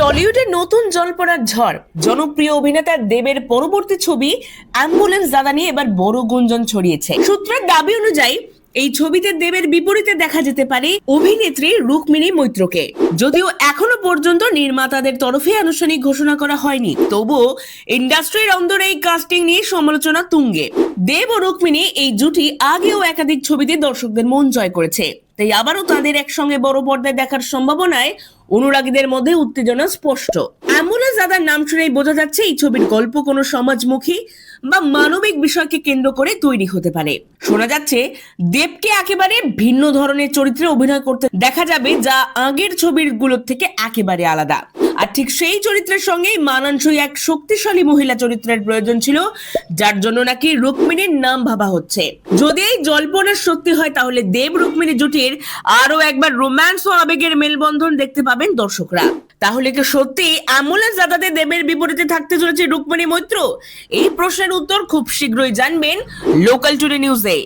টলিউডের নতুন জল্পনার ঝড়। জনপ্রিয় অভিনেতা দেবের পরবর্তী ছবি অ্যাম্বুলেন্স দাদা নিয়ে এবার বড় গুঞ্জন ছড়িয়েছে। সূত্রের দাবি অনুযায়ী এই ছবিতে দেবের বিপরীতে দেখা যেতে পারে অভিনেত্রী রুক্মিণী মৈত্রকে। যদিও এখনো পর্যন্ত নির্মাতাদের তরফে আনুষ্ঠানিক ঘোষণা করা হয়নি, তবুও ইন্ডাস্ট্রির অন্দরে এই কাস্টিং নিয়ে সমালোচনা তুঙ্গে। দেব ও রুক্মিণী এই জুটি আগেও একাধিক ছবিতে দর্শকদের মন জয় করেছে, তাই আবারও তাদের একসঙ্গে বড় পর্দায় দেখার সম্ভাবনায় অনুরাগীদের মধ্যে উত্তেজনা স্পষ্ট। অ্যাম্বুলেন্স দাদার নাম শুনেই বোঝা যাচ্ছে এই ছবির গল্প কোনো সমাজমুখী বা মানবিক বিষয়কে কেন্দ্র করে তৈরি হতে পারে। শোনা যাচ্ছে দেবকে একেবারে ভিন্ন ধরনের চরিত্রে অভিনয় করতে দেখা যাবে, যা আগের ছবিগুলোর থেকে একেবারে আলাদা। আর ঠিক সেই চরিত্রের সঙ্গেই মানানসই এক শক্তিশালী মহিলা চরিত্রের প্রয়োজন ছিল, যার জন্য নাকি রুক্মিণীর নাম ভাবা হচ্ছে। যদি এই জল্পনা সত্যি হয়, তাহলে দেব রুক্মিণী জুটির আরো একবার রোম্যান্স ও আবেগের মেলবন্ধন দেখতে পাবেন দর্শকরা। তাহলে কি সত্যি অ্যাম্বুলেন্স দাদাতে দেবের বিপরীতে থাকতে চলেছে রুক্মিণী মৈত্র? এই প্রশ্নের উত্তর খুব শীঘ্রই জানবেন লোকাল টুডে নিউজে।